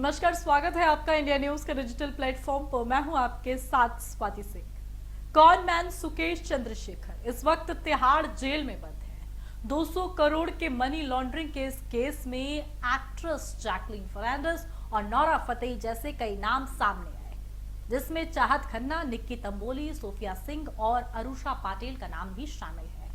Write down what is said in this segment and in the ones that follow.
नमस्कार, स्वागत है आपका इंडिया न्यूज के डिजिटल प्लेटफॉर्म पर। मैं हूं आपके साथ स्वाति सिंह। कॉन मैन सुकेश चंद्रशेखर इस वक्त तिहाड़ जेल में बंद है। 200 करोड़ के मनी लॉन्ड्रिंग के इस केस में एक्ट्रेस जैकलीन फर्नांडिस और नोरा फतेही जैसे कई नाम सामने आए, जिसमें चाहत खन्ना, निक्की तंबोली, सोफिया सिंह और अरुषा पाटिल का नाम भी शामिल है।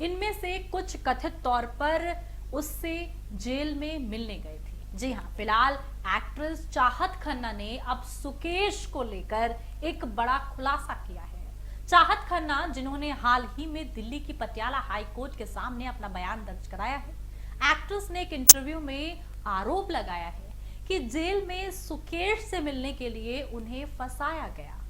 इनमें से कुछ कथित तौर पर उससे जेल में मिलने गए थे। जी हां, फिलहाल एक्ट्रेस चाहत खन्ना ने अब सुकेश को लेकर एक बड़ा खुलासा किया है। चाहत खन्ना, जिन्होंने हाल ही में दिल्ली की पटियाला हाई कोर्ट के सामने अपना बयान दर्ज कराया है, एक्ट्रेस ने एक इंटरव्यू में आरोप लगाया है कि जेल में सुकेश से मिलने के लिए उन्हें फंसाया गया,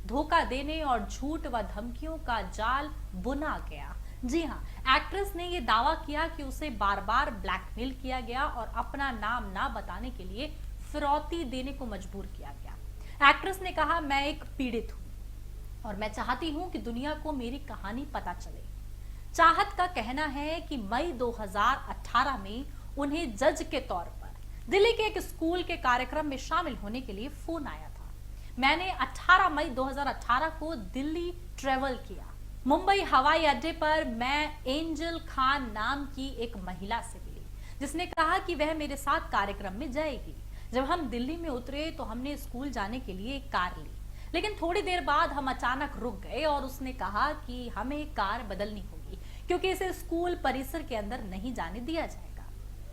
धोखा देने और झूठ व धमकियों का जाल बुना गया। जी हां, एक्ट्रेस ने यह दावा किया कि उसे बार बार ब्लैकमेल किया गया और अपना नाम ना बताने के लिए फिरौती देने को मजबूर किया गया। एक्ट्रेस ने कहा, मैं एक पीड़ित हूं और मैं चाहती हूं कि दुनिया को मेरी कहानी पता चले। चाहत का कहना है कि मई 2018 में उन्हें जज के तौर पर दिल्ली के एक स्कूल के कार्यक्रम में शामिल होने के लिए फोन आया था। मैंने 18 मई 2018 को दिल्ली ट्रेवल किया। मुंबई हवाई अड्डे पर मैं एंजल खान नाम की एक महिला से मिली, जिसने कहा कि वह मेरे साथ कार्यक्रम में जाएगी। जब हम दिल्ली में उतरे तो हमने स्कूल जाने के लिए एक कार ली, लेकिन थोड़ी देर बाद हम अचानक रुक गए और उसने कहा कि हमें कार बदलनी होगी क्योंकि इसे स्कूल परिसर के अंदर नहीं जाने दिया जाएगा।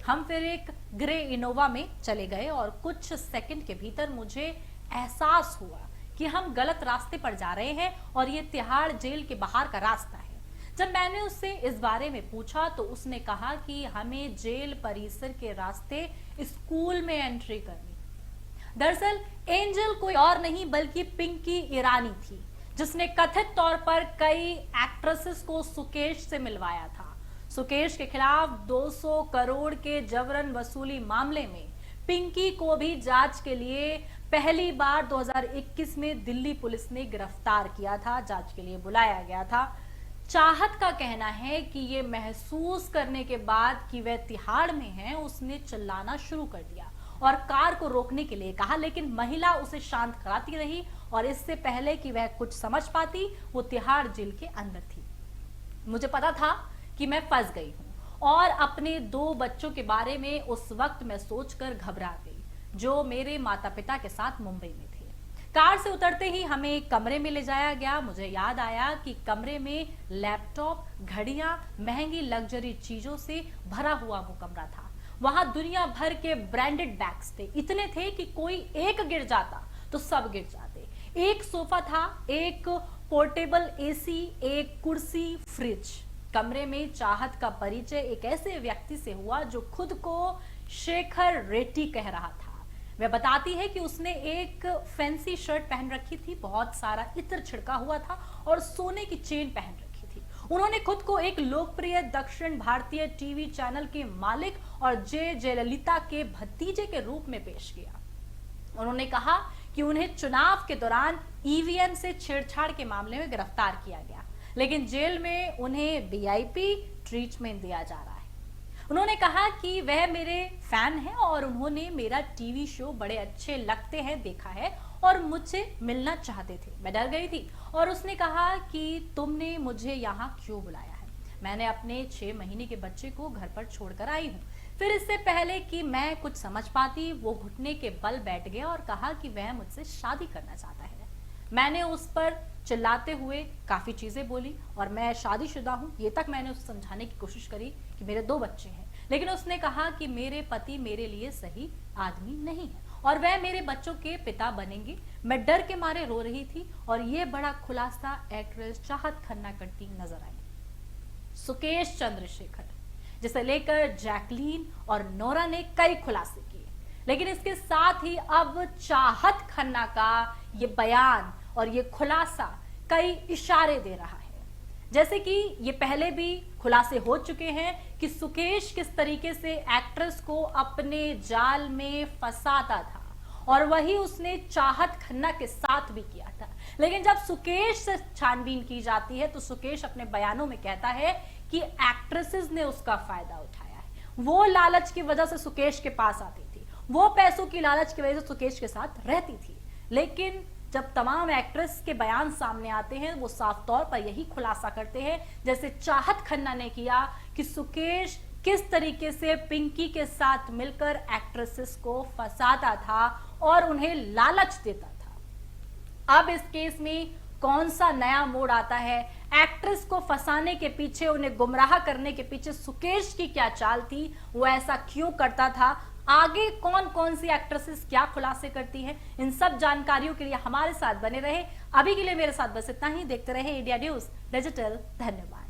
हम फिर एक ग्रे इनोवा में चले गए और कुछ सेकंड के भीतर मुझे एहसास हुआ कि हम गलत रास्ते पर जा रहे हैं और ये तिहाड़ जेल के बाहर का रास्ता है। जब मैंने उससे इस बारे में पूछा तो उसने कहा कि हमें जेल परिसर के रास्ते स्कूल में एंट्री करनी। दरअसल एंजल कोई और नहीं बल्कि पिंकी ईरानी थी, जिसने कथित तौर पर कई एक्ट्रेसेस को सुकेश से मिलवाया था। सुकेश के खिलाफ 200 करोड़ के जबरन वसूली मामले में पिंकी को भी जांच के लिए पहली बार 2021 में दिल्ली पुलिस ने गिरफ्तार किया था, जांच के लिए बुलाया गया था। चाहत का कहना है कि ये महसूस करने के बाद कि वह तिहाड़ में है, उसने चिल्लाना शुरू कर दिया और कार को रोकने के लिए कहा, लेकिन महिला उसे शांत कराती रही और इससे पहले कि वह कुछ समझ पाती, वो तिहाड़ जेल के अंदर थी। मुझे पता था कि मैं फंस गई हूं और अपने 2 बच्चों के बारे में उस वक्त मैं सोचकर घबरा गई, जो मेरे माता पिता के साथ मुंबई में थे। कार से उतरते ही हमें एक कमरे में ले जाया गया। मुझे याद आया कि कमरे में लैपटॉप, घड़ियां, महंगी लग्जरी चीजों से भरा हुआ वो कमरा था। वहां दुनिया भर के ब्रांडेड बैग्स थे, इतने थे कि कोई एक गिर जाता तो सब गिर जाते। एक सोफा था, एक पोर्टेबल एसी, एक कुर्सी, फ्रिज। कमरे में चाहत का परिचय एक ऐसे व्यक्ति से हुआ जो खुद को शेखर रेड्डी कह रहा था। वह बताती है कि उसने एक फैंसी शर्ट पहन रखी थी, बहुत सारा इत्र छिड़का हुआ था और सोने की चेन पहन रखी थी। उन्होंने खुद को एक लोकप्रिय दक्षिण भारतीय टीवी चैनल के मालिक और जयललिता के भतीजे के रूप में पेश किया। उन्होंने कहा कि उन्हें चुनाव के दौरान ईवीएम से छेड़छाड़ के मामले में गिरफ्तार किया गया, लेकिन जेल में उन्हें वीआईपी ट्रीटमेंट दिया जा रहा है। उन्होंने कहा कि वह मेरे फैन हैं और उन्होंने मेरा टीवी शो बड़े अच्छे लगते हैं देखा है और मुझसे मिलना चाहते थे। मैं डर गई थी और उसने कहा कि तुमने मुझे यहाँ क्यों बुलाया है? मैंने अपने 6 महीने के बच्चे को घर पर छोड़कर आई हूँ। फिर इससे पहले कि मैं कुछ समझ पाती, वो घुटने के बल बैठ गया और कहा कि वह मुझसे शादी करना चाहता है। मैंने उस पर चिल्लाते हुए काफी चीजें बोली और मैं शादीशुदा हूं, ये तक मैंने उसे समझाने की कोशिश करी कि मेरे 2 बच्चे हैं, लेकिन उसने कहा कि मेरे पति मेरे लिए सही आदमी नहीं है और वह मेरे बच्चों के पिता बनेंगे। मैं डर के मारे रो रही थी और ये बड़ा खुलासा एक्ट्रेस चाहत खन्ना करती नजर आई। सुकेश चंद्रशेखर, जिसे लेकर जैकलीन और नोरा ने कई खुलासे किए, लेकिन इसके साथ ही अब चाहत खन्ना का ये बयान और ये खुलासा कई इशारे दे रहा है। जैसे कि ये पहले भी खुलासे हो चुके हैं कि सुकेश किस तरीके से एक्ट्रेस को अपने जाल में फंसाता था और वही उसने चाहत खन्ना के साथ भी किया था। लेकिन जब सुकेश से छानबीन की जाती है तो सुकेश अपने बयानों में कहता है कि एक्ट्रेसेस ने उसका फायदा उठाया है, वो लालच की वजह से सुकेश के पास आती थी वो पैसों की लालच की वजह से सुकेश के साथ रहती थी। लेकिन जब तमाम एक्ट्रेस के बयान सामने आते हैं वो साफ तौर पर यही खुलासा करते हैं, जैसे चाहत खन्ना ने किया, कि सुकेश किस तरीके से पिंकी के साथ मिलकर एक्ट्रेसेस को फंसाता था और उन्हें लालच देता था। अब इस केस में कौन सा नया मोड़ आता है, एक्ट्रेस को फंसाने के पीछे, उन्हें गुमराह करने के पीछे सुकेश की क्या चाल थी, वो ऐसा क्यों करता था, आगे कौन कौन सी एक्ट्रेसेस क्या खुलासे करती हैं, इन सब जानकारियों के लिए हमारे साथ बने रहे। अभी के लिए मेरे साथ बस इतना ही। देखते रहे इंडिया न्यूज डिजिटल। धन्यवाद।